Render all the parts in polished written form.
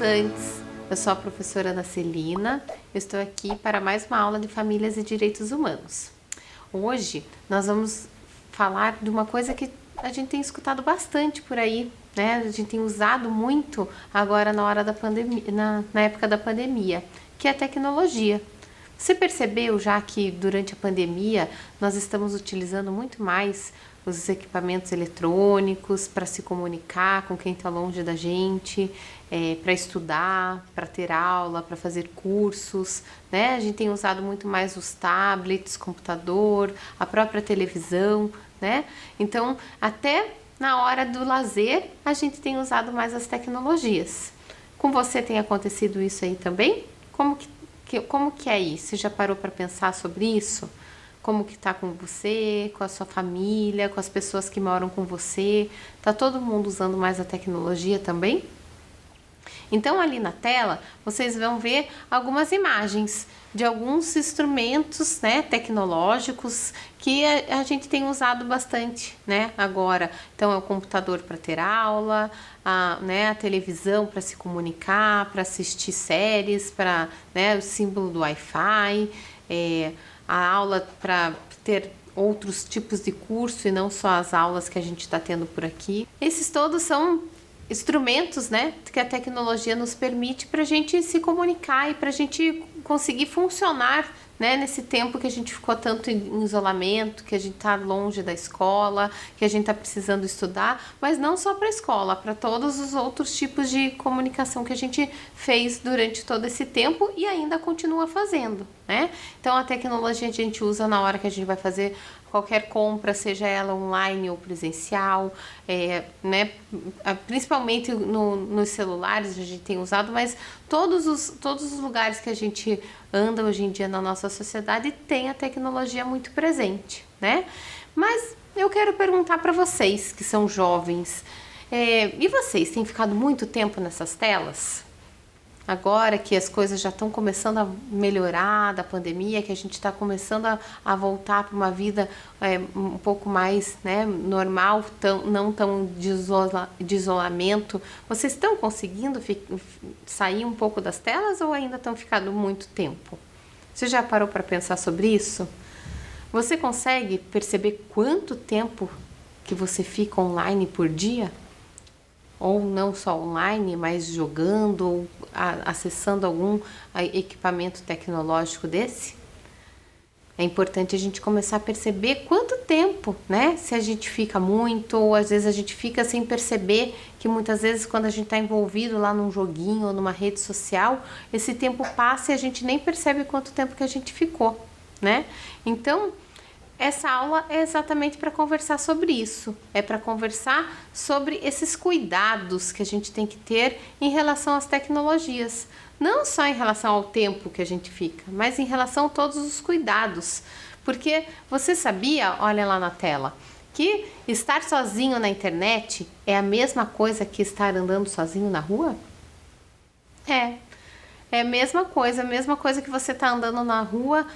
estudantes! Eu sou a professora Ana Celina, eu estou aqui para mais uma aula de Famílias e Direitos Humanos. Hoje nós vamos falar de uma coisa que a gente tem escutado bastante por aí, né? A gente tem usado muito agora na hora da pandemia, na época da pandemia, que é a tecnologia. Você percebeu já que durante a pandemia nós estamos utilizando muito mais os equipamentos eletrônicos para se comunicar com quem está longe da gente, para estudar, para ter aula, para fazer cursos, né? A gente tem usado muito mais os tablets, computador, a própria televisão, né? Então, até na hora do lazer, a gente tem usado mais as tecnologias. Com você tem acontecido isso aí também? Como que é isso? Você já parou para pensar sobre isso? Como que tá com você, com a sua família, com as pessoas que moram com você? Tá todo mundo usando mais a tecnologia também? Então ali na tela vocês vão ver algumas imagens de alguns instrumentos, né, tecnológicos que a gente tem usado bastante, né, agora. Então é o computador para ter aula, a televisão para se comunicar, para assistir séries, para, né, o símbolo do Wi-Fi, a aula para ter outros tipos de curso e não só as aulas que a gente está tendo por aqui. Esses todos são instrumentos, né, que a tecnologia nos permite para a gente se comunicar e para a gente conseguir funcionar, né, nesse tempo que a gente ficou tanto em isolamento, que a gente está longe da escola, que a gente está precisando estudar, mas não só para a escola, para todos os outros tipos de comunicação que a gente fez durante todo esse tempo e ainda continua fazendo, né? Então a tecnologia a gente usa na hora que a gente vai fazer qualquer compra, seja ela online ou presencial, né? Principalmente nos celulares a gente tem usado, mas todos os lugares que a gente anda hoje em dia na nossa sociedade tem a tecnologia muito presente, né? Mas eu quero perguntar para vocês que são jovens, e vocês têm ficado muito tempo nessas telas? Agora que as coisas já estão começando a melhorar da pandemia, que a gente está começando a voltar para uma vida um pouco mais, né, normal, não tão de isolamento, vocês estão conseguindo sair um pouco das telas ou ainda estão ficando muito tempo? Você já parou para pensar sobre isso? Você consegue perceber quanto tempo que você fica online por dia? Ou não só online, mas jogando ou acessando algum equipamento tecnológico desse? É importante a gente começar a perceber quanto tempo, né? Se a gente fica muito, ou às vezes a gente fica sem perceber que muitas vezes quando a gente está envolvido lá num joguinho ou numa rede social, esse tempo passa e a gente nem percebe quanto tempo que a gente ficou, né? Então, essa aula é exatamente para conversar sobre isso, é para conversar sobre esses cuidados que a gente tem que ter em relação às tecnologias, não só em relação ao tempo que a gente fica, mas em relação a todos os cuidados, porque você sabia, olha lá na tela, que estar sozinho na internet é a mesma coisa que estar andando sozinho na rua? É a mesma coisa que você tá andando na rua,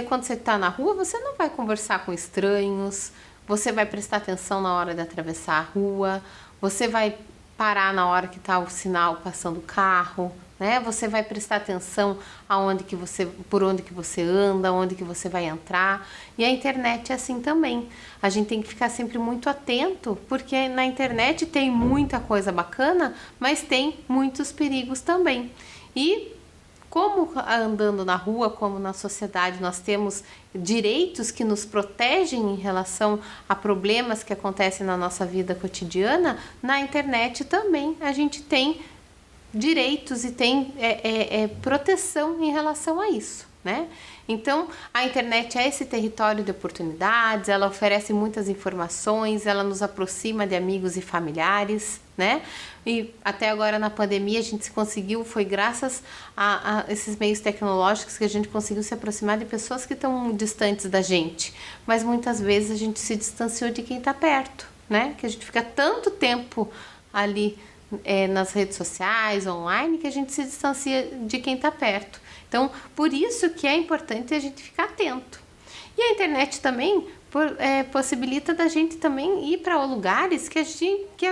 quando você tá na rua, você não vai conversar com estranhos, você vai prestar atenção na hora de atravessar a rua, você vai parar na hora que tá o sinal passando o carro, né? Você vai prestar atenção por onde que você anda, onde que você vai entrar. E a internet é assim também. A gente tem que ficar sempre muito atento, porque na internet tem muita coisa bacana, mas tem muitos perigos também. E como andando na rua, como na sociedade, nós temos direitos que nos protegem em relação a problemas que acontecem na nossa vida cotidiana, na internet também a gente tem direitos e tem proteção em relação a isso, né? Então, a internet é esse território de oportunidades, ela oferece muitas informações, ela nos aproxima de amigos e familiares, né? E até agora na pandemia a gente conseguiu, foi graças a esses meios tecnológicos que a gente conseguiu se aproximar de pessoas que estão distantes da gente, mas muitas vezes a gente se distanciou de quem está perto, né? Que a gente fica tanto tempo ali nas redes sociais, online, que a gente se distancia de quem está perto. Então, por isso que é importante a gente ficar atento. E a internet também possibilita da gente também ir para lugares que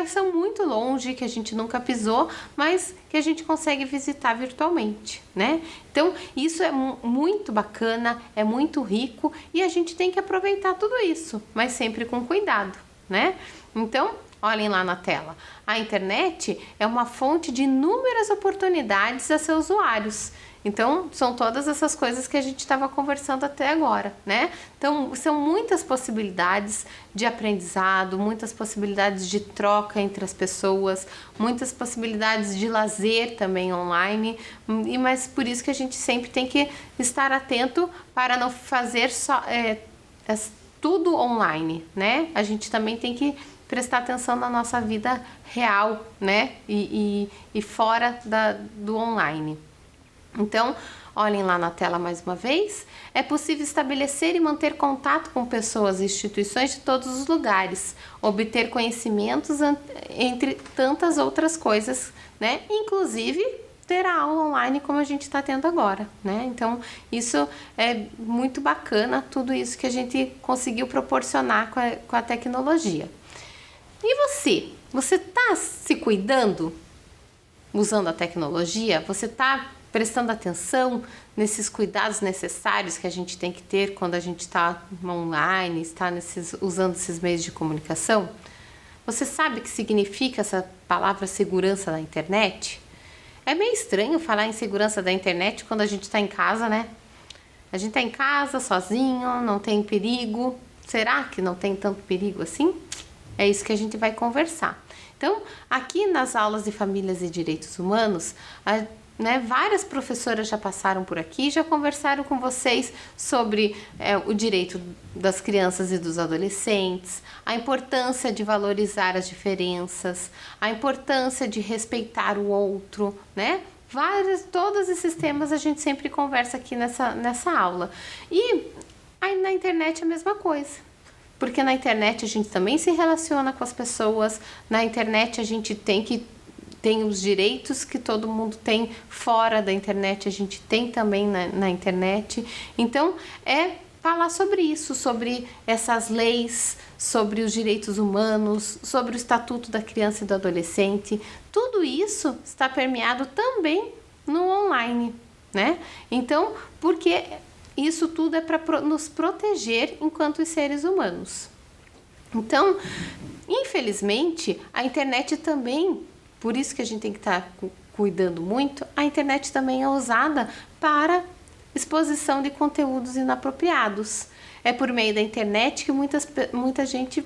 são muito longe, que a gente nunca pisou, mas que a gente consegue visitar virtualmente, né? Então, isso é muito bacana, é muito rico e a gente tem que aproveitar tudo isso, mas sempre com cuidado, né? Então, olhem lá na tela. A internet é uma fonte de inúmeras oportunidades a seus usuários. Então, são todas essas coisas que a gente estava conversando até agora, né? Então, são muitas possibilidades de aprendizado, muitas possibilidades de troca entre as pessoas, muitas possibilidades de lazer também online, mas por isso que a gente sempre tem que estar atento para não fazer só tudo online, né? A gente também tem que prestar atenção na nossa vida real, né? E fora do online. Então, olhem lá na tela mais uma vez. É possível estabelecer e manter contato com pessoas e instituições de todos os lugares, obter conhecimentos entre tantas outras coisas, né? Inclusive ter a aula online como a gente está tendo agora, né? Então, isso é muito bacana, tudo isso que a gente conseguiu proporcionar com a tecnologia. E você? Você está se cuidando usando a tecnologia? Você está prestando atenção nesses cuidados necessários que a gente tem que ter quando a gente está online, está usando esses meios de comunicação? Você sabe o que significa essa palavra segurança na internet? É meio estranho falar em segurança da internet quando a gente está em casa, né? A gente está em casa, sozinho, não tem perigo. Será que não tem tanto perigo assim? É isso que a gente vai conversar. Então, aqui nas aulas de Famílias e Direitos Humanos, várias professoras já passaram por aqui, já conversaram com vocês sobre o direito das crianças e dos adolescentes, a importância de valorizar as diferenças, a importância de respeitar o outro, né? Todos esses temas a gente sempre conversa aqui nessa aula. E aí na internet é a mesma coisa. Porque na internet a gente também se relaciona com as pessoas, na internet a gente tem os direitos que todo mundo tem fora da internet, a gente tem também na internet. Então, é falar sobre isso, sobre essas leis, sobre os direitos humanos, sobre o Estatuto da Criança e do Adolescente. Tudo isso está permeado também no online, né? Então, porque isso tudo é para nos proteger enquanto seres humanos. Então, infelizmente, a internet também, por isso que a gente tem que estar cuidando muito, a internet também é usada para exposição de conteúdos inapropriados. É por meio da internet que muita gente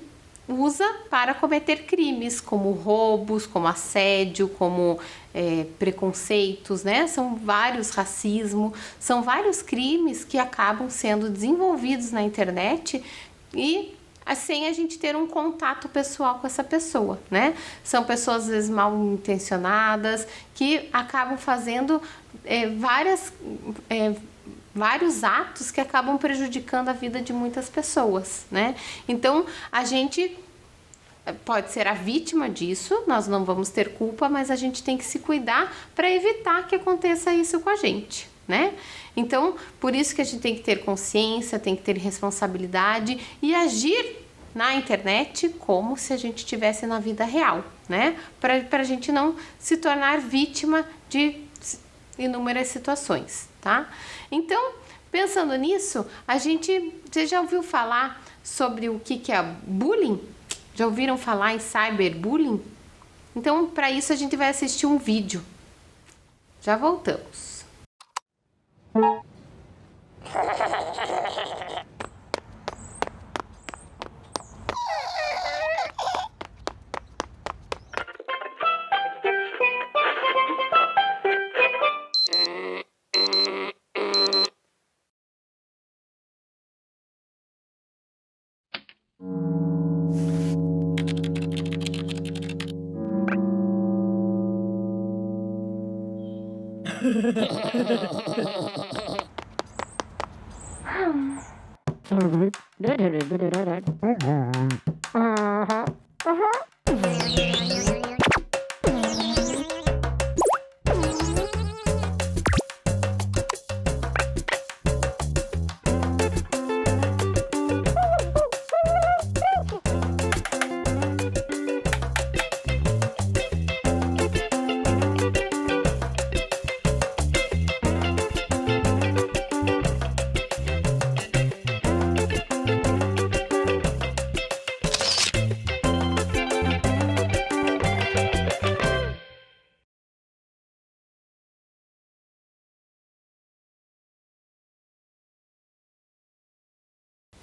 usa para cometer crimes, como roubos, como assédio, como preconceitos, né? São vários racismo, são vários crimes que acabam sendo desenvolvidos na internet e sem a gente ter um contato pessoal com essa pessoa, né? São pessoas às vezes mal intencionadas que acabam fazendo vários atos que acabam prejudicando a vida de muitas pessoas, né? Então, a gente pode ser a vítima disso, nós não vamos ter culpa, mas a gente tem que se cuidar para evitar que aconteça isso com a gente, né? Então, por isso que a gente tem que ter consciência, tem que ter responsabilidade e agir na internet como se a gente estivesse na vida real, né? Para a gente não se tornar vítima de inúmeras situações, tá? Então, pensando nisso, você já ouviu falar sobre o que é bullying? Já ouviram falar em cyberbullying? Então, para isso a gente vai assistir um vídeo. Já voltamos.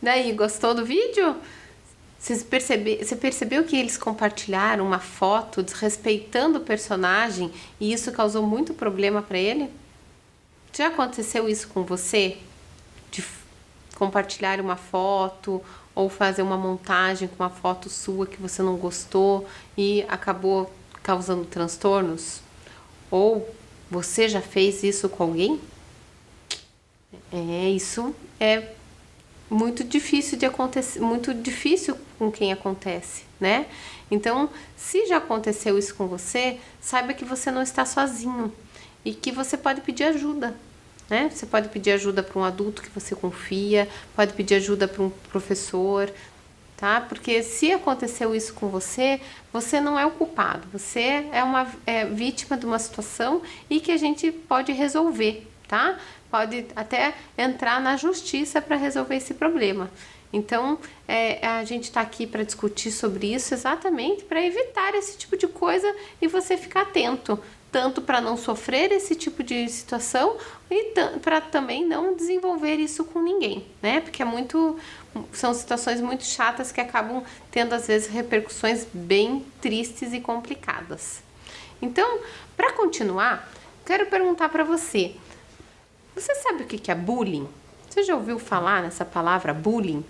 Daí, gostou do vídeo? Você percebeu que eles compartilharam uma foto desrespeitando o personagem e isso causou muito problema para ele? Já aconteceu isso com você? De compartilhar uma foto ou fazer uma montagem com uma foto sua que você não gostou e acabou causando transtornos? Ou você já fez isso com alguém? Isso é muito difícil de acontecer, muito difícil com quem acontece, né? Então, se já aconteceu isso com você, saiba que você não está sozinho e que você pode pedir ajuda, né? Você pode pedir ajuda para um adulto que você confia, pode pedir ajuda para um professor, tá? Porque se aconteceu isso com você, você não é o culpado, você é vítima de uma situação e que a gente pode resolver, tá? Pode até entrar na justiça para resolver esse problema. Então, a gente está aqui para discutir sobre isso exatamente para evitar esse tipo de coisa e você ficar atento, tanto para não sofrer esse tipo de situação e para também não desenvolver isso com ninguém, né? Porque são situações muito chatas que acabam tendo às vezes repercussões bem tristes e complicadas. Então, para continuar, quero perguntar para você. Você sabe o que é bullying? Você já ouviu falar nessa palavra bullying?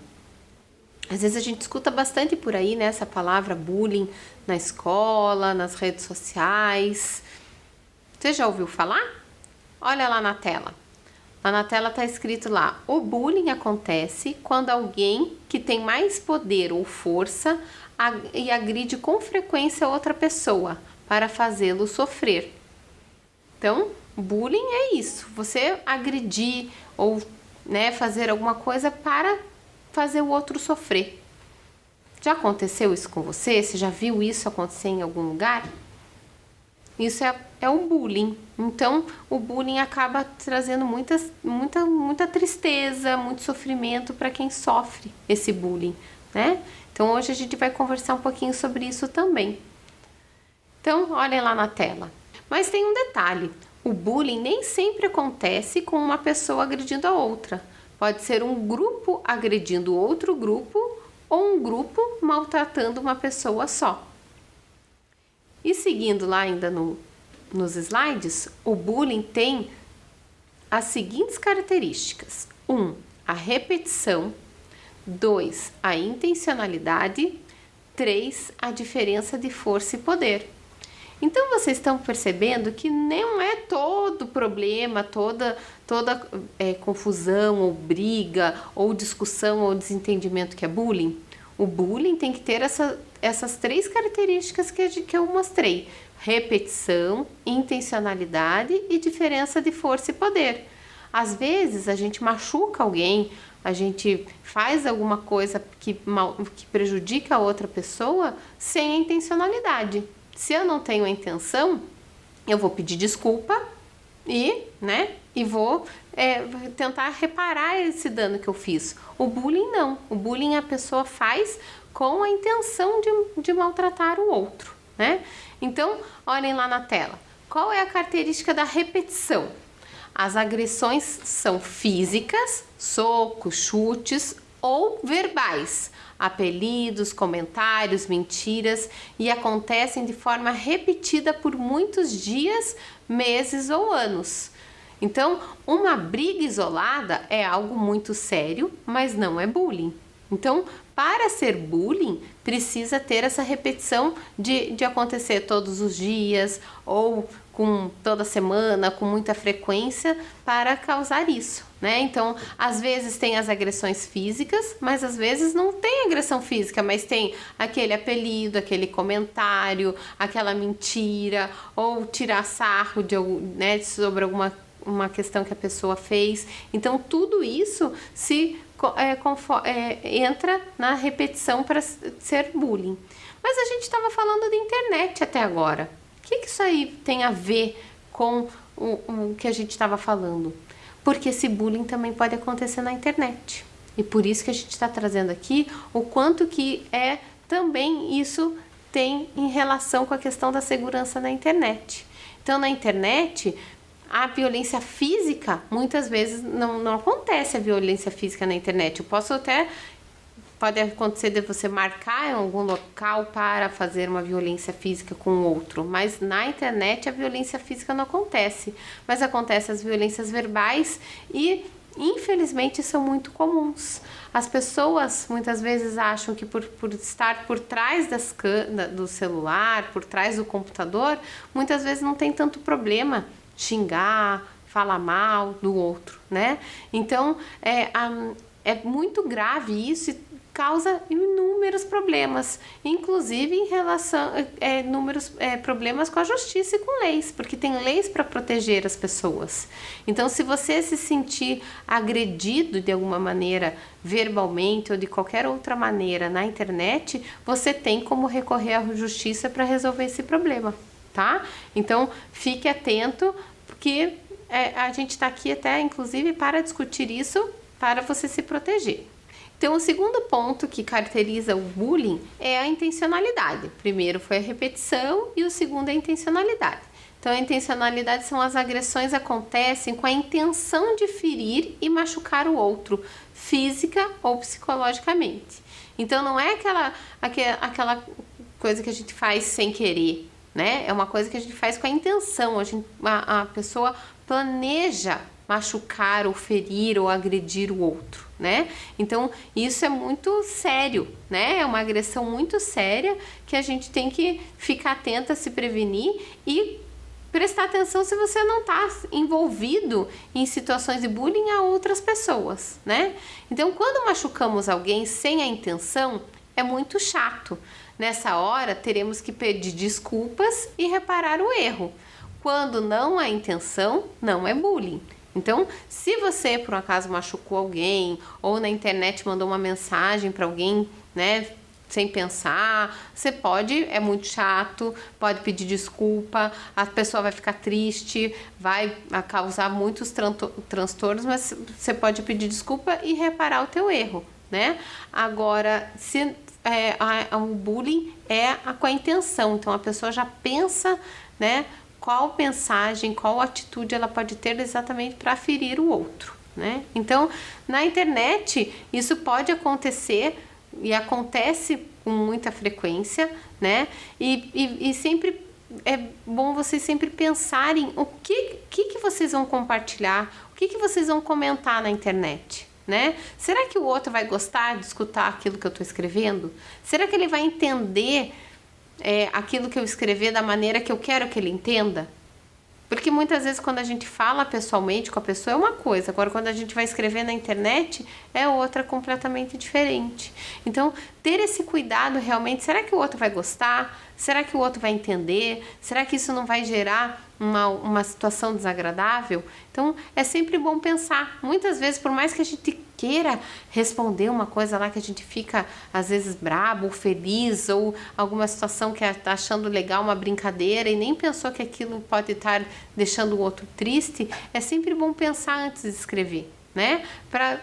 Às vezes a gente escuta bastante por aí, né, essa palavra bullying na escola, nas redes sociais. Você já ouviu falar? Olha lá na tela. Lá na tela está escrito lá: o bullying acontece quando alguém que tem mais poder ou força e agride com frequência outra pessoa para fazê-lo sofrer. Então, bullying é isso, você agredir ou, né, fazer alguma coisa para fazer o outro sofrer. Já aconteceu isso com você? Você já viu isso acontecer em algum lugar? Isso é o bullying. Então, o bullying acaba trazendo muita tristeza, muito sofrimento para quem sofre esse bullying, né? Então, hoje a gente vai conversar um pouquinho sobre isso também. Então, olhem lá na tela. Mas tem um detalhe. O bullying nem sempre acontece com uma pessoa agredindo a outra. Pode ser um grupo agredindo outro grupo ou um grupo maltratando uma pessoa só. E seguindo lá ainda nos slides, o bullying tem as seguintes características. 1. A repetição. 2. A intencionalidade. 3. A diferença de força e poder. Então, vocês estão percebendo que não é todo problema, toda confusão ou briga ou discussão ou desentendimento que é bullying. O bullying tem que ter essas 3 características que eu mostrei: repetição, intencionalidade e diferença de força e poder. Às vezes a gente machuca alguém, a gente faz alguma coisa que prejudica a outra pessoa sem a intencionalidade. Se eu não tenho a intenção, eu vou pedir desculpa e vou tentar reparar esse dano que eu fiz. O bullying não. O bullying a pessoa faz com a intenção de maltratar o outro, né? Então, olhem lá na tela. Qual é a característica da repetição? As agressões são físicas, socos, chutes ou verbais, apelidos, comentários, mentiras, e acontecem de forma repetida por muitos dias, meses ou anos. Então, uma briga isolada é algo muito sério, mas não é bullying. Então, para ser bullying, precisa ter essa repetição de acontecer todos os dias ou com toda semana, com muita frequência, para causar isso, né? Então, às vezes tem as agressões físicas, mas às vezes não tem agressão física, mas tem aquele apelido, aquele comentário, aquela mentira, ou tirar sarro sobre uma questão que a pessoa fez. Então, tudo isso entra na repetição para ser bullying. Mas a gente estava falando de internet até agora. O que isso aí tem a ver com o que a gente estava falando? Porque esse bullying também pode acontecer na internet. E por isso que a gente está trazendo aqui o quanto que também isso tem em relação com a questão da segurança na internet. Então, na internet, A violência física, muitas vezes não acontece a violência física na internet. Pode acontecer de você marcar em algum local para fazer uma violência física com o outro, mas na internet a violência física não acontece, mas acontecem as violências verbais e infelizmente são muito comuns. As pessoas muitas vezes acham que por estar por trás do celular, por trás do computador, muitas vezes não tem tanto problema xingar, falar mal do outro, né? Então é muito grave isso e causa inúmeros problemas, inclusive em relação inúmeros problemas com a justiça e com leis, porque tem leis para proteger as pessoas. Então, se você se sentir agredido de alguma maneira, verbalmente ou de qualquer outra maneira na internet, você tem como recorrer à justiça para resolver esse problema, tá? Então, fique atento, porque a gente está aqui até, inclusive, para discutir isso, para você se proteger. Então, o segundo ponto que caracteriza o bullying é a intencionalidade. O primeiro foi a repetição e o segundo é a intencionalidade. Então, a intencionalidade são as agressões que acontecem com a intenção de ferir e machucar o outro, física ou psicologicamente. Então, não é aquela coisa que a gente faz sem querer, né? É uma coisa que a gente faz com a intenção. A pessoa planeja machucar ou ferir ou agredir o outro, né? Então, isso é muito sério, né? É uma agressão muito séria que a gente tem que ficar atenta, se prevenir e prestar atenção se você não está envolvido em situações de bullying a outras pessoas, né? Então, quando machucamos alguém sem a intenção, é muito chato. Nessa hora, teremos que pedir desculpas e reparar o erro. Quando não há intenção, não é bullying. Então, se você por um acaso machucou alguém ou na internet mandou uma mensagem para alguém, né, sem pensar, você pode, é muito chato, pode pedir desculpa, a pessoa vai ficar triste, vai causar muitos transtornos, mas você pode pedir desculpa e reparar o teu erro, né? Agora, se o bullying é com a intenção, então a pessoa já pensa, né, qual mensagem, qual atitude ela pode ter exatamente para ferir o outro, né? Então, na internet, isso pode acontecer e acontece com muita frequência, né? E sempre é bom vocês sempre pensarem o que vocês vão compartilhar, o que vocês vão comentar na internet, né? Será que o outro vai gostar de escutar aquilo que eu estou escrevendo? Será que ele vai entender aquilo que eu escrever da maneira que eu quero que ele entenda? Porque muitas vezes quando a gente fala pessoalmente com a pessoa é uma coisa, agora quando a gente vai escrever na internet é outra completamente diferente. Então, ter esse cuidado realmente, será que o outro vai gostar? Será que o outro vai entender? Será que isso não vai gerar uma situação desagradável? Então, é sempre bom pensar. Muitas vezes, por mais que a gente queira responder uma coisa lá que a gente fica, às vezes, brabo ou feliz, ou alguma situação que está achando legal, uma brincadeira, e nem pensou que aquilo pode estar deixando o outro triste, é sempre bom pensar antes de escrever, né? Para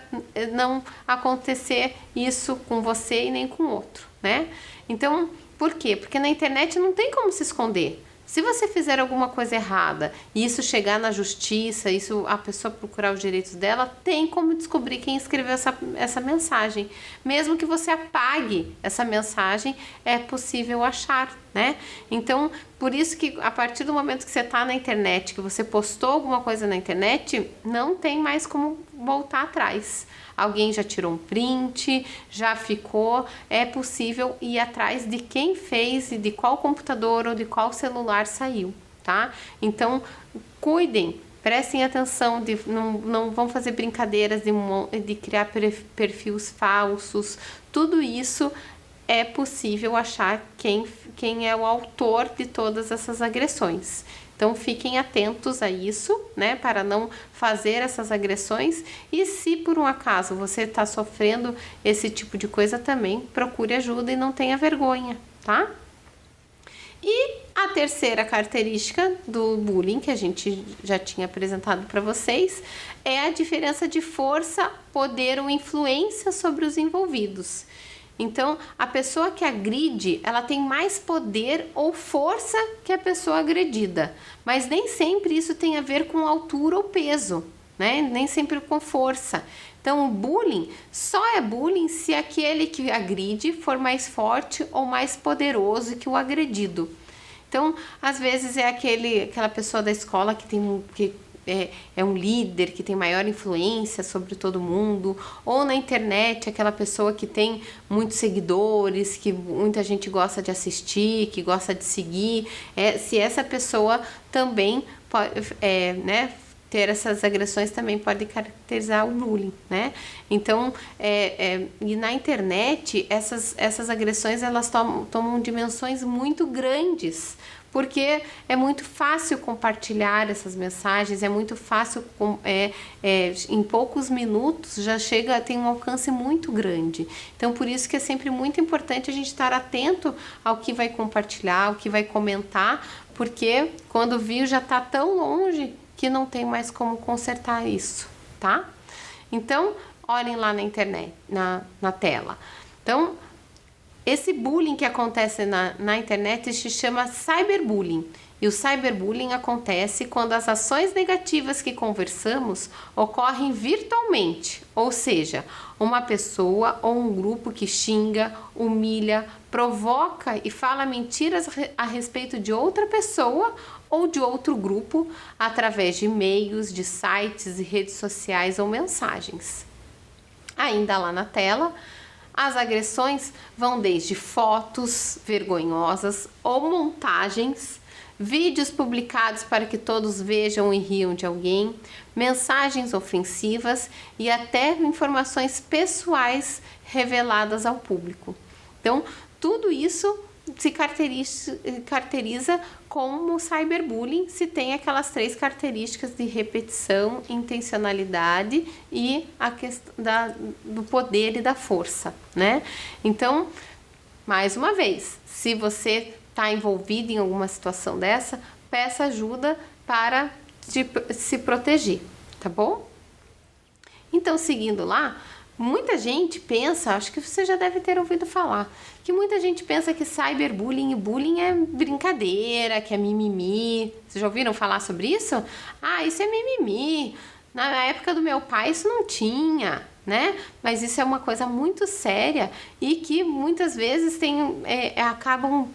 não acontecer isso com você e nem com o outro, né? Então, por quê? Porque na internet não tem como se esconder. Se você fizer alguma coisa errada e isso chegar na justiça, a pessoa procurar os direitos dela, tem como descobrir quem escreveu essa mensagem. Mesmo que você apague essa mensagem, é possível achar, né? Então, por isso que a partir do momento que você está na internet, que você postou alguma coisa na internet, não tem mais como voltar atrás. Alguém já tirou um print, já ficou, é possível ir atrás de quem fez e de qual computador ou de qual celular saiu, tá? Então, cuidem, prestem atenção, não vão fazer brincadeiras de criar perfis falsos, tudo isso é possível achar quem é o autor de todas essas agressões. Então, fiquem atentos a isso, né, para não fazer essas agressões. E se por um acaso você está sofrendo esse tipo de coisa também, procure ajuda e não tenha vergonha, tá? E a terceira característica do bullying, que a gente já tinha apresentado para vocês, é a diferença de força, poder ou influência sobre os envolvidos. Então, a pessoa que agride, ela tem mais poder ou força que a pessoa agredida, mas nem sempre isso tem a ver com altura ou peso, né? Nem sempre com força. Então, o bullying só é bullying se aquele que agride for mais forte ou mais poderoso que o agredido. Então, às vezes é aquela pessoa da escola que é um líder, que tem maior influência sobre todo mundo, ou na internet, aquela pessoa que tem muitos seguidores, que muita gente gosta de assistir, que gosta de seguir. Se essa pessoa também pode, né, ter essas agressões, também pode caracterizar o bullying, né? Então, e na internet, essas agressões, elas tomam dimensões muito grandes, porque é muito fácil compartilhar essas mensagens, é muito fácil, em poucos minutos já tem um alcance muito grande. Então, por isso que é sempre muito importante a gente estar atento ao que vai compartilhar, ao que vai comentar, porque quando viu já está tão longe que não tem mais como consertar isso, tá? Então, olhem lá na internet, na tela. Então, esse bullying que acontece na internet se chama cyberbullying. E o cyberbullying acontece quando as ações negativas que conversamos ocorrem virtualmente, ou seja, uma pessoa ou um grupo que xinga, humilha, provoca e fala mentiras a respeito de outra pessoa ou de outro grupo através de e-mails, de sites e redes sociais ou mensagens. Ainda lá na tela, as agressões vão desde fotos vergonhosas ou montagens, vídeos publicados para que todos vejam e riam de alguém, mensagens ofensivas e até informações pessoais reveladas ao público. Então, tudo isso se caracteriza como cyberbullying, se tem aquelas 3 características de repetição, intencionalidade e a questão do poder e da força, né? Então, mais uma vez, se você está envolvido em alguma situação dessa, peça ajuda para se proteger, tá bom? Então, seguindo lá, muita gente pensa, acho que você já deve ter ouvido falar, que muita gente pensa que cyberbullying e bullying é brincadeira, que é mimimi. Vocês já ouviram falar sobre isso? Ah, isso é mimimi. Na época do meu pai isso não tinha, né? Mas isso é uma coisa muito séria e que muitas vezes acabam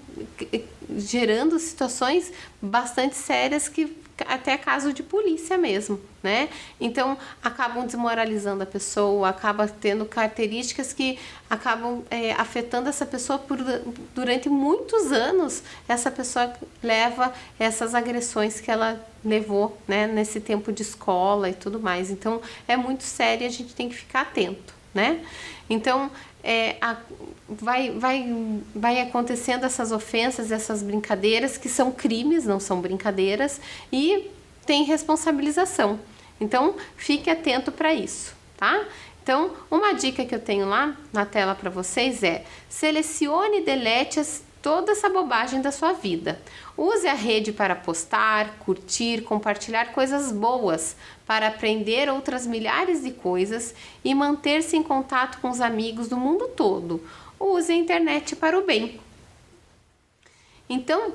gerando situações bastante sérias, que até caso de polícia mesmo, né? Então, acabam desmoralizando a pessoa, acaba tendo características que acabam afetando essa pessoa durante muitos anos. Essa pessoa leva essas agressões que ela levou, né, nesse tempo de escola e tudo mais. Então, é muito sério e a gente tem que ficar atento, né? Então, vai acontecendo essas ofensas, essas brincadeiras, que são crimes, não são brincadeiras, e tem responsabilização. Então, fique atento para isso, tá? Então, uma dica que eu tenho lá na tela para vocês é: selecione e delete toda essa bobagem da sua vida. Use a rede para postar, curtir, compartilhar coisas boas, para aprender outras milhares de coisas e manter-se em contato com os amigos do mundo todo. Use a internet para o bem. Então,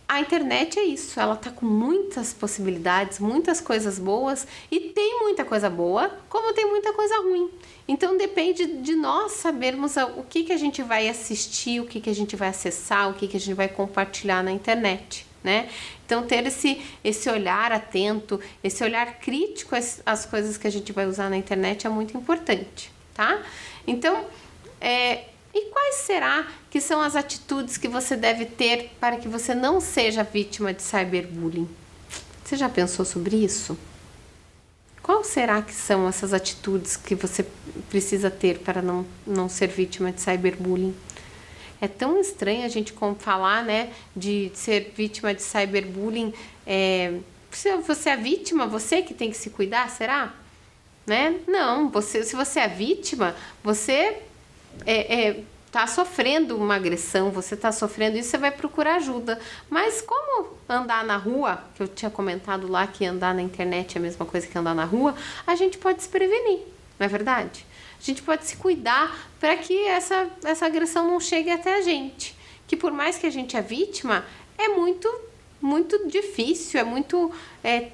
a internet é isso, ela tá com muitas possibilidades, muitas coisas boas, e tem muita coisa boa, como tem muita coisa ruim. Então depende de nós sabermos o que a gente vai assistir, o que a gente vai acessar, o que a gente vai compartilhar na internet, né? Então ter esse olhar atento, esse olhar crítico às coisas que a gente vai usar na internet é muito importante, tá? Então, e quais será que são as atitudes que você deve ter para que você não seja vítima de cyberbullying? Você já pensou sobre isso? Qual será que são essas atitudes que você precisa ter para não ser vítima de cyberbullying? É tão estranho a gente falar, né, de ser vítima de cyberbullying. Se você é vítima, você que tem que se cuidar, será? Né? Não, se você é vítima, você tá sofrendo uma agressão, você tá sofrendo isso, você vai procurar ajuda. Mas como andar na rua, que eu tinha comentado lá que andar na internet é a mesma coisa que andar na rua, a gente pode se prevenir, não é verdade? a gente pode se cuidar para que essa agressão não chegue até a gente. Que por mais que a gente é vítima, é muito difícil, é muito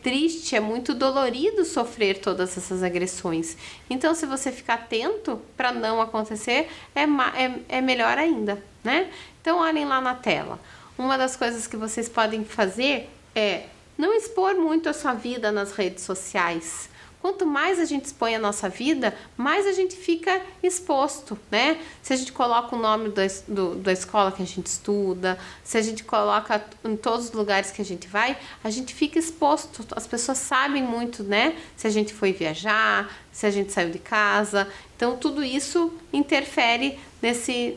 triste, é muito dolorido sofrer todas essas agressões. Então, se você ficar atento para não acontecer, é melhor ainda, né? Então, olhem lá na tela. Uma das coisas que vocês podem fazer é não expor muito a sua vida nas redes sociais. Quanto mais a gente expõe a nossa vida, mais a gente fica exposto, né? Se a gente coloca o nome da escola que a gente estuda, se a gente coloca em todos os lugares que a gente fica exposto. As pessoas sabem muito, né? Se a gente foi viajar, se a gente saiu de casa. Então, tudo isso interfere nesse...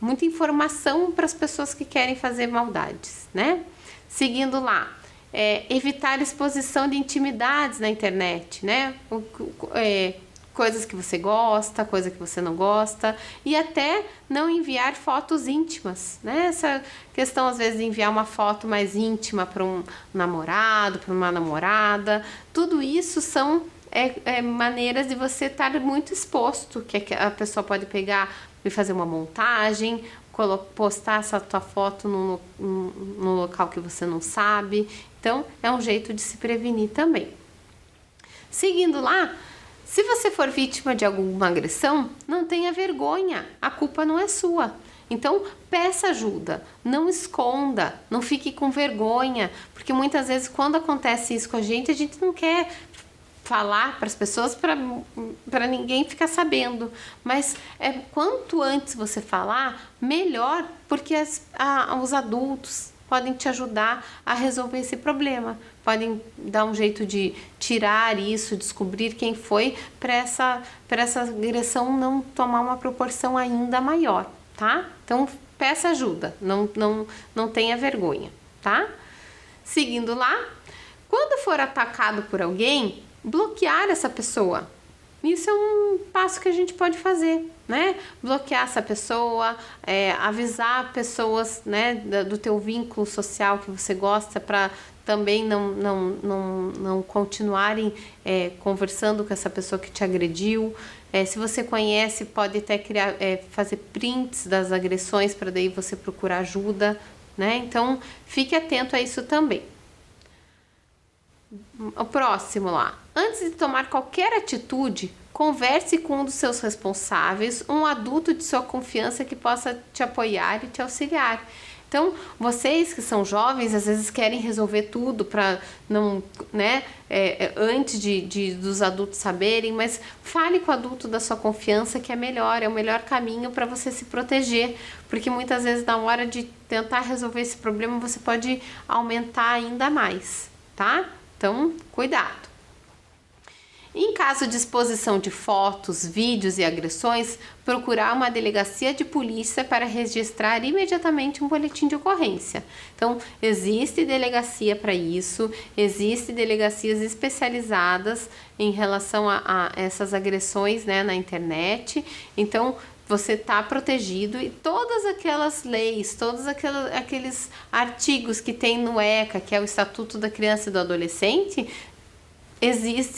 muita informação para as pessoas que querem fazer maldades, né? Seguindo lá. Evitar exposição de intimidades na internet, né? Coisas que você gosta, coisa que você não gosta, e até não enviar fotos íntimas, né? Essa questão, às vezes, de enviar uma foto mais íntima para um namorado, para uma namorada, tudo isso são maneiras de você estar muito exposto, que a pessoa pode pegar e fazer uma montagem, postar essa tua foto no local que você não sabe. Então, é um jeito de se prevenir também. Seguindo lá, se você for vítima de alguma agressão, não tenha vergonha, a culpa não é sua. Então, peça ajuda, não esconda, não fique com vergonha, porque muitas vezes quando acontece isso com a gente não quer falar para as pessoas para ninguém ficar sabendo, mas quanto antes você falar, melhor, porque os adultos podem te ajudar a resolver esse problema, podem dar um jeito de tirar isso, descobrir quem foi, para essa agressão não tomar uma proporção ainda maior, tá? Então, peça ajuda, não tenha vergonha, tá? Seguindo lá, quando for atacado por alguém, bloquear essa pessoa. Isso é um passo que a gente pode fazer, né? Bloquear essa pessoa, avisar pessoas, né, do teu vínculo social que você gosta, para também não continuarem conversando com essa pessoa que te agrediu. Se você conhece, pode até fazer prints das agressões para daí você procurar ajuda, né? Então, fique atento a isso também. O próximo lá. Antes de tomar qualquer atitude, converse com um dos seus responsáveis, um adulto de sua confiança que possa te apoiar e te auxiliar. Então, vocês que são jovens, às vezes querem resolver tudo para não, né, antes dos adultos saberem, mas fale com o adulto da sua confiança, que é o melhor caminho para você se proteger, porque muitas vezes na hora de tentar resolver esse problema, você pode aumentar ainda mais, tá? Então, cuidado. Em caso de exposição de fotos, vídeos e agressões, procurar uma delegacia de polícia para registrar imediatamente um boletim de ocorrência. Então, existe delegacia para isso, existem delegacias especializadas em relação a essas agressões, né, na internet. Então, você está protegido, e todas aquelas leis, todos aqueles artigos que tem no ECA, que é o Estatuto da Criança e do Adolescente,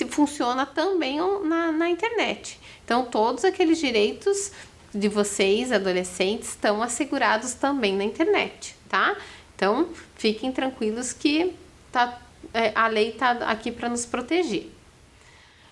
funciona também na internet. Então, todos aqueles direitos de vocês, adolescentes, estão assegurados também na internet, tá? Então, fiquem tranquilos que a lei está aqui para nos proteger.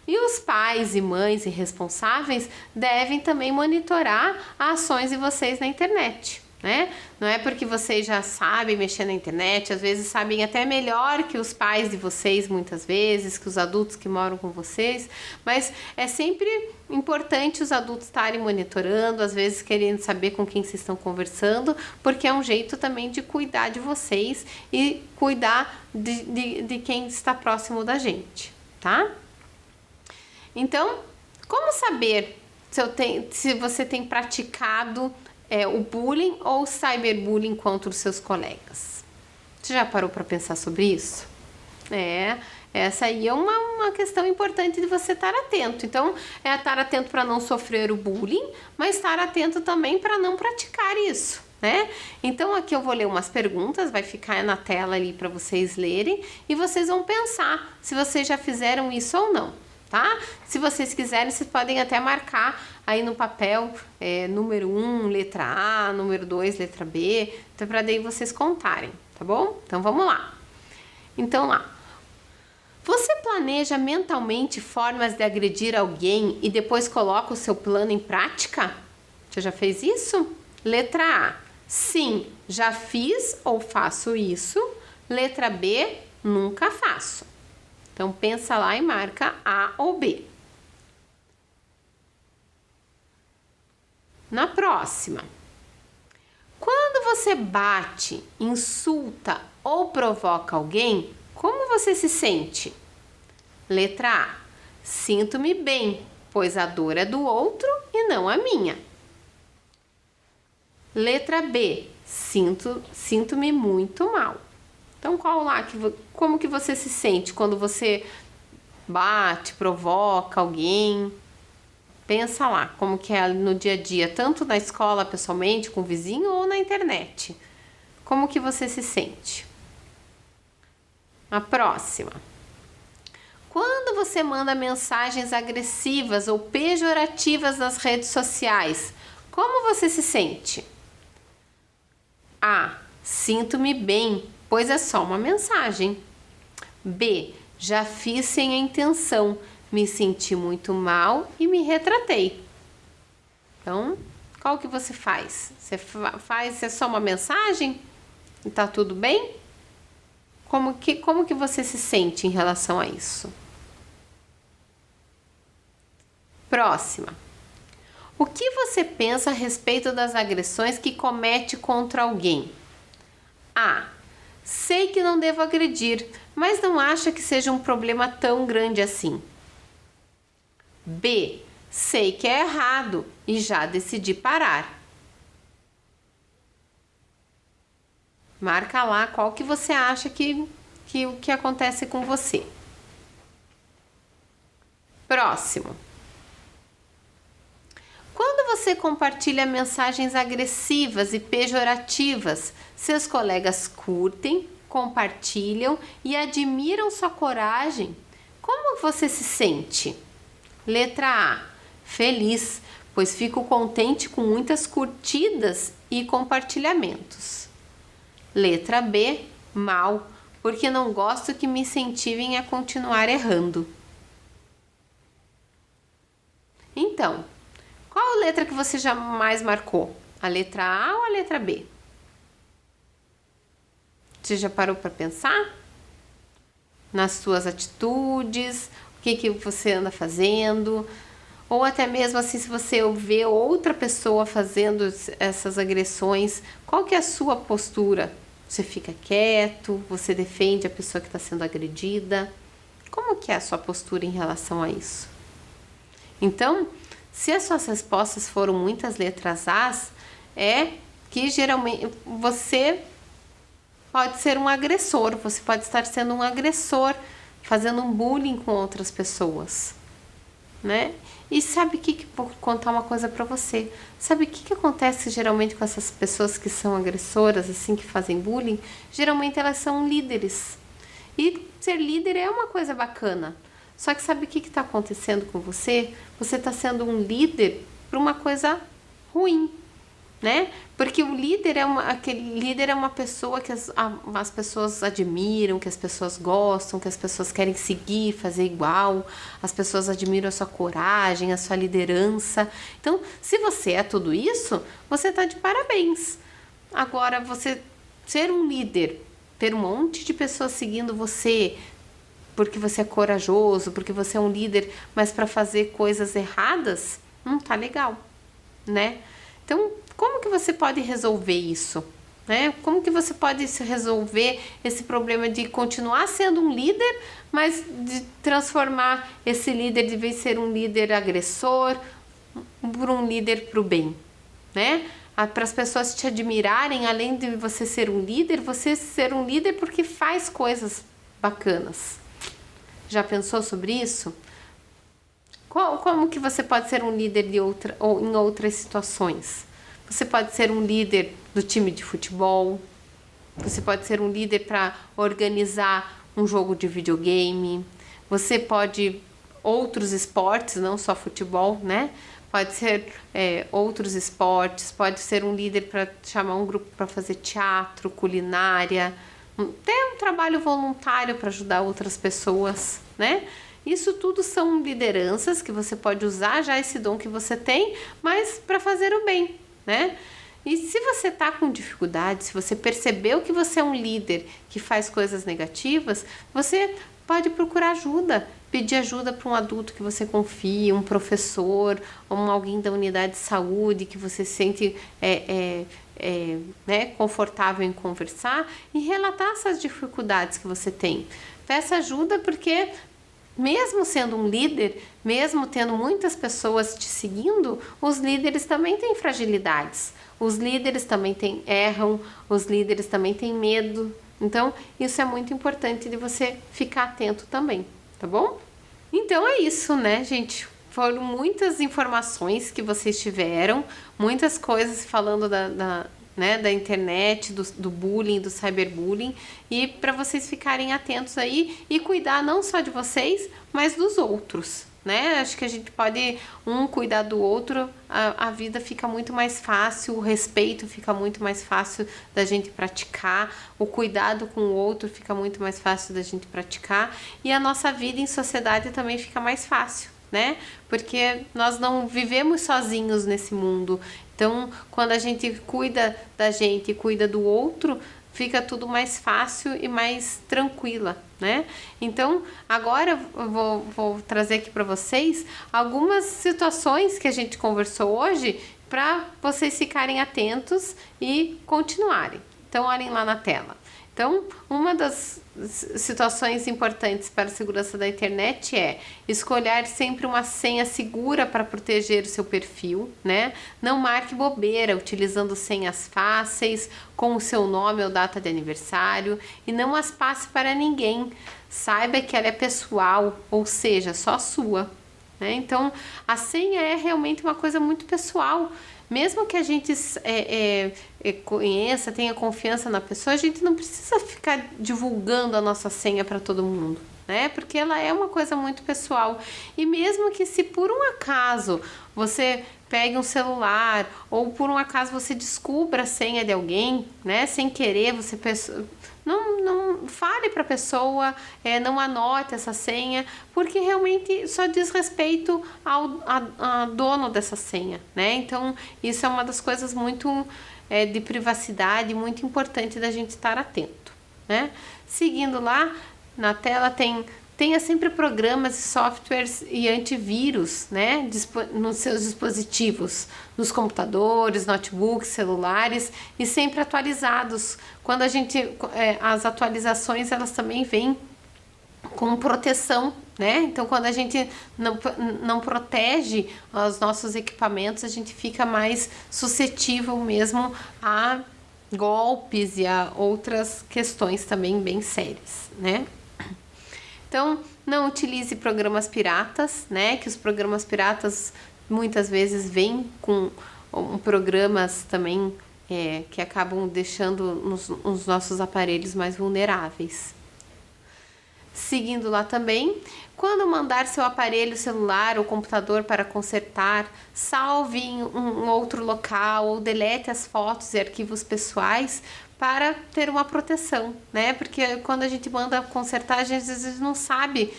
E os pais e mães e responsáveis devem também monitorar as ações de vocês na internet, né? Não é porque vocês já sabem mexer na internet, às vezes sabem até melhor que os pais de vocês, muitas vezes, que os adultos que moram com vocês, mas é sempre importante os adultos estarem monitorando, às vezes querendo saber com quem vocês estão conversando, porque é um jeito também de cuidar de vocês e cuidar de quem está próximo da gente, tá? Então, como saber se você tem praticado o bullying ou cyberbullying contra os seus colegas? Você já parou para pensar sobre isso? Essa aí é uma questão importante de você estar atento. Então, estar atento para não sofrer o bullying, mas estar atento também para não praticar isso, né? Então, aqui eu vou ler umas perguntas, vai ficar na tela ali para vocês lerem, e vocês vão pensar se vocês já fizeram isso ou não. tá? Se vocês quiserem, vocês podem até marcar aí no papel número 1, letra A, número 2, letra B, então para daí vocês contarem, tá bom? Então vamos lá. Então lá. Você planeja mentalmente formas de agredir alguém e depois coloca o seu plano em prática? Você já fez isso? Letra A. Sim, já fiz ou faço isso. Letra B. Nunca faço. Então pensa lá e marca A ou B. Na próxima. Quando você bate, insulta ou provoca alguém, como você se sente? Letra A. Sinto-me bem, pois a dor é do outro e não a minha. Letra B. Sinto-me muito mal. Então, como que você se sente quando você bate, provoca alguém? Pensa lá, como que é no dia a dia, tanto na escola pessoalmente, com o vizinho ou na internet. Como que você se sente? A próxima. Quando você manda mensagens agressivas ou pejorativas nas redes sociais, como você se sente? A. Sinto-me bem, pois é só uma mensagem. B. Já fiz sem a intenção, me senti muito mal e me retratei. Então, qual que você faz? Você faz só uma mensagem? E tá tudo bem? Como que você se sente em relação a isso? Próxima. O que você pensa a respeito das agressões que comete contra alguém? A. Sei que não devo agredir, mas não acha que seja um problema tão grande assim. B. Sei que é errado e já decidi parar. Marca lá qual que você acha que acontece com você. Próximo. Quando você compartilha mensagens agressivas e pejorativas, seus colegas curtem, compartilham e admiram sua coragem. Como você se sente? Letra A. Feliz, pois fico contente com muitas curtidas e compartilhamentos. Letra B. Mal, porque não gosto que me incentivem a continuar errando. Então, qual a letra que você jamais marcou? A letra A ou a letra B? Você já parou para pensar? Nas suas atitudes, o que você anda fazendo? Ou até mesmo assim, se você vê outra pessoa fazendo essas agressões, qual que é a sua postura? Você fica quieto? Você defende a pessoa que está sendo agredida? Como que é a sua postura em relação a isso? Então, se as suas respostas foram muitas letras As, é que geralmente você pode ser um agressor, você pode estar sendo um agressor, fazendo um bullying com outras pessoas, né? E sabe vou contar uma coisa pra você. Sabe o que acontece geralmente com essas pessoas que são agressoras, assim, que fazem bullying? Geralmente elas são líderes. E ser líder é uma coisa bacana. Só que sabe o que está acontecendo com você? Você está sendo um líder para uma coisa ruim, né? Porque o líder aquele líder é uma pessoa que as pessoas admiram, que as pessoas gostam, que as pessoas querem seguir, fazer igual. As pessoas admiram a sua coragem, a sua liderança. Então, se você é tudo isso, você está de parabéns. Agora, você ser um líder, ter um monte de pessoas seguindo você, porque você é corajoso, porque você é um líder, mas para fazer coisas erradas, não tá legal, né? Então, como que você pode resolver isso, né? Como que você pode resolver esse problema de continuar sendo um líder, mas de transformar esse líder, de vez de ser um líder agressor, por um líder pro bem, né? Para as pessoas te admirarem, além de você ser um líder porque faz coisas bacanas. Já pensou sobre isso? Como que você pode ser um líder ou em outras situações? Você pode ser um líder do time de futebol. Você pode ser um líder para organizar um jogo de videogame. Você pode outros esportes, não só futebol, né? Pode ser outros esportes, pode ser um líder para chamar um grupo para fazer teatro, culinária, ter um trabalho voluntário para ajudar outras pessoas, né? Isso tudo são lideranças que você pode usar já esse dom que você tem, mas para fazer o bem, né? E se você está com dificuldade, se você percebeu que você é um líder que faz coisas negativas, você pode procurar ajuda, pedir ajuda para um adulto que você confia, um professor, ou alguém da unidade de saúde que você sente né, confortável em conversar e relatar essas dificuldades que você tem. Peça ajuda porque mesmo sendo um líder, mesmo tendo muitas pessoas te seguindo, os líderes também têm fragilidades. Os líderes também erram, os líderes também têm medo. Então, isso é muito importante de você ficar atento também, tá bom? Então é isso, né, gente? Foram muitas informações que vocês tiveram, muitas coisas falando da internet, do bullying, do cyberbullying, e para vocês ficarem atentos aí e cuidar não só de vocês, mas dos outros, né? Acho que a gente pode cuidar do outro, a vida fica muito mais fácil, o respeito fica muito mais fácil da gente praticar, o cuidado com o outro fica muito mais fácil da gente praticar e a nossa vida em sociedade também fica mais fácil, né? Porque nós não vivemos sozinhos nesse mundo. Então, quando a gente cuida da gente e cuida do outro, fica tudo mais fácil e mais tranquila, né? Então, agora eu vou trazer aqui para vocês algumas situações que a gente conversou hoje para vocês ficarem atentos e continuarem. Então, olhem lá na tela. Então, uma das situações importantes para a segurança da internet é escolher sempre uma senha segura para proteger o seu perfil, né? Não marque bobeira utilizando senhas fáceis, com o seu nome ou data de aniversário e não as passe para ninguém. Saiba que ela é pessoal, ou seja, só sua, né? Então, a senha é realmente uma coisa muito pessoal. Mesmo que a gente conheça, tenha confiança na pessoa, a gente não precisa ficar divulgando a nossa senha para todo mundo, né? Porque ela é uma coisa muito pessoal. E mesmo que se por um acaso você pegue um celular ou por um acaso você descubra a senha de alguém, né? Sem querer, você não fale para a pessoa, não anote essa senha, porque realmente só diz respeito ao dono dessa senha, né? Então, isso é uma das coisas muito de privacidade, muito importante da gente estar atento, né? Seguindo lá, na tela tenha sempre programas, softwares e antivírus, né, nos seus dispositivos, nos computadores, notebooks, celulares e sempre atualizados. Quando as atualizações elas também vêm com proteção, né? Então, quando a gente não protege os nossos equipamentos, a gente fica mais suscetível mesmo a golpes e a outras questões também bem sérias, né? Então, não utilize programas piratas, né? Que os programas piratas muitas vezes vêm com programas também que acabam deixando os nossos aparelhos mais vulneráveis. Seguindo lá também, quando mandar seu aparelho celular ou computador para consertar, salve em um outro local ou delete as fotos e arquivos pessoais para ter uma proteção, né? Porque quando a gente manda consertar, a gente às vezes não sabe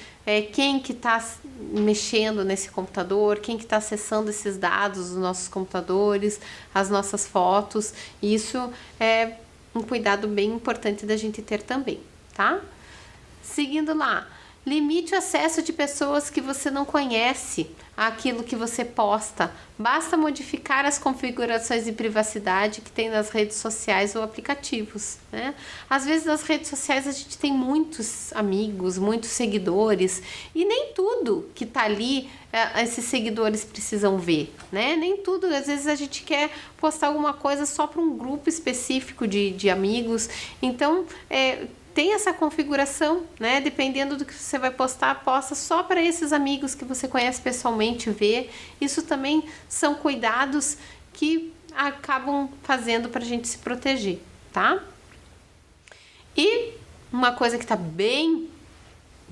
quem que está mexendo nesse computador, quem que está acessando esses dados dos nossos computadores, as nossas fotos. E isso é um cuidado bem importante da gente ter também, tá? Seguindo lá, limite o acesso de pessoas que você não conhece àquilo que você posta. Basta modificar as configurações de privacidade que tem nas redes sociais ou aplicativos, né? Às vezes nas redes sociais a gente tem muitos amigos, muitos seguidores e nem tudo que tá ali esses seguidores precisam ver, né? Nem tudo, às vezes a gente quer postar alguma coisa só para um grupo específico de amigos, então tem essa configuração, né? Dependendo do que você vai postar, posta só para esses amigos que você conhece pessoalmente ver. Isso também são cuidados que acabam fazendo para a gente se proteger, tá? E uma coisa que está bem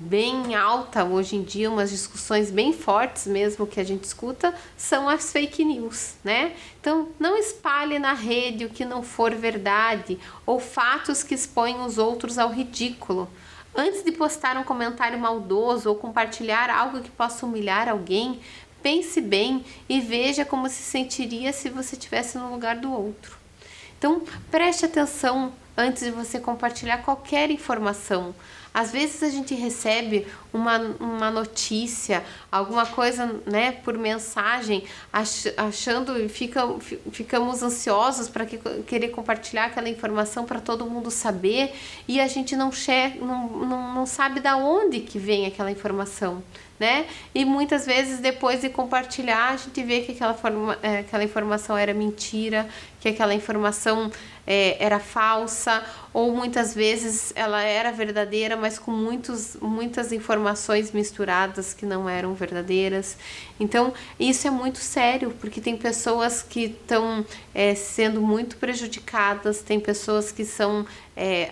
bem alta hoje em dia, umas discussões bem fortes mesmo que a gente escuta, são as fake news, né? Então, não espalhe na rede o que não for verdade ou fatos que expõem os outros ao ridículo. Antes de postar um comentário maldoso ou compartilhar algo que possa humilhar alguém, pense bem e veja como se sentiria se você estivesse no lugar do outro. Então, preste atenção antes de você compartilhar qualquer informação. Às vezes a gente recebe uma notícia, alguma coisa, né, por mensagem, achando e ficamos ansiosos para querer compartilhar aquela informação para todo mundo saber, e a gente não sabe da onde que vem aquela informação, né? E muitas vezes depois de compartilhar a gente vê que aquela informação era mentira, que aquela informação era falsa, ou muitas vezes ela era verdadeira, mas com muitas informações misturadas que não eram verdadeiras. Então isso é muito sério, porque tem pessoas que estão sendo muito prejudicadas, tem pessoas que são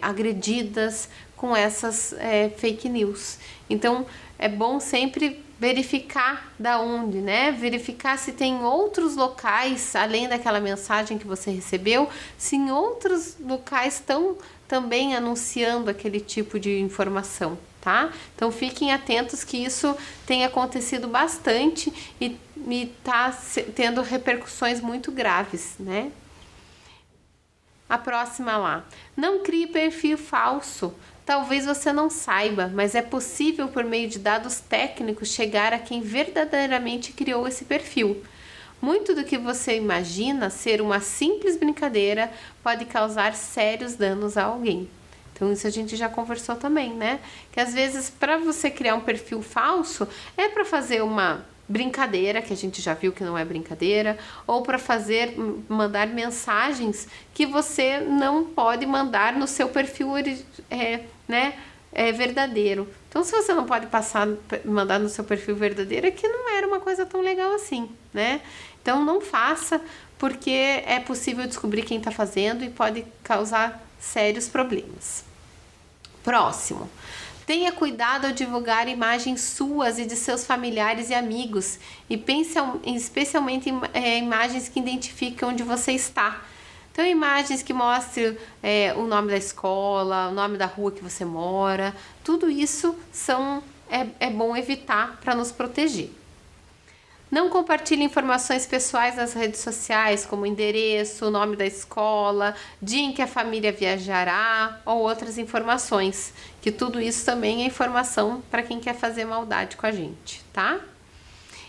agredidas com essas fake news. Então é bom sempre verificar da onde, né? Verificar se tem outros locais, além daquela mensagem que você recebeu, se em outros locais estão também anunciando aquele tipo de informação, tá? Então fiquem atentos que isso tem acontecido bastante e tá tendo repercussões muito graves, né? A próxima lá. Não crie perfil falso. Talvez você não saiba, mas é possível, por meio de dados técnicos, chegar a quem verdadeiramente criou esse perfil. Muito do que você imagina ser uma simples brincadeira pode causar sérios danos a alguém. Então isso a gente já conversou também, né? Que às vezes para você criar um perfil falso é para fazer uma brincadeira, que a gente já viu que não é brincadeira, ou para mandar mensagens que você não pode mandar no seu perfil verdadeiro. Então, se você não pode mandar no seu perfil verdadeiro, é que não era uma coisa tão legal assim, né? Então, não faça, porque é possível descobrir quem está fazendo e pode causar sérios problemas. Próximo. Tenha cuidado ao divulgar imagens suas e de seus familiares e amigos, e pense especialmente em imagens que identificam onde você está. Então, imagens que mostrem o nome da escola, o nome da rua que você mora, tudo isso é bom evitar para nos proteger. Não compartilhe informações pessoais nas redes sociais, como endereço, o nome da escola, dia em que a família viajará ou outras informações, que tudo isso também é informação para quem quer fazer maldade com a gente, tá?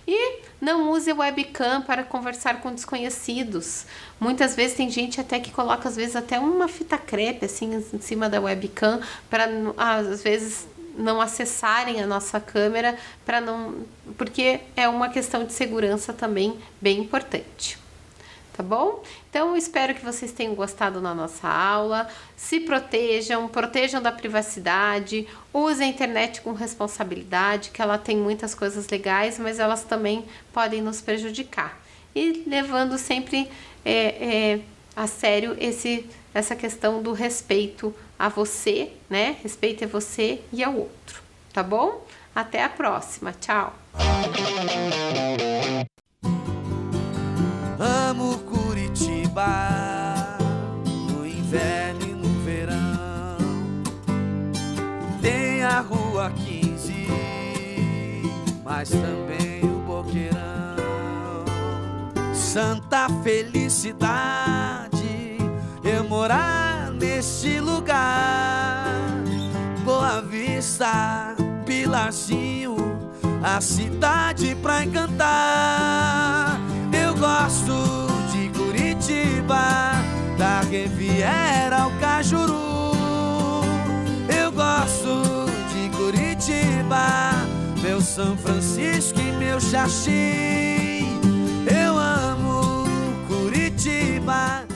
E não use o webcam para conversar com desconhecidos. Muitas vezes tem gente até que coloca, às vezes, até uma fita crepe assim em cima da webcam para, às vezes, não acessarem a nossa câmera, porque é uma questão de segurança também bem importante. Tá bom? Então, eu espero que vocês tenham gostado da nossa aula. Se protejam da privacidade, use a internet com responsabilidade, que ela tem muitas coisas legais, mas elas também podem nos prejudicar. E levando sempre a sério essa questão do respeito a você, né? Respeite a você e ao outro, tá bom? Até a próxima, tchau! Amo Curitiba, no inverno e no verão. Tem a Rua 15, mas também o Boqueirão. Santa felicidade eu morar neste lugar. Boa Vista, Pilarzinho, a cidade pra encantar. Eu gosto de Curitiba, da Riviera ao Cajuru. Eu gosto de Curitiba, meu São Francisco e meu Xaxim. Eu amo Curitiba.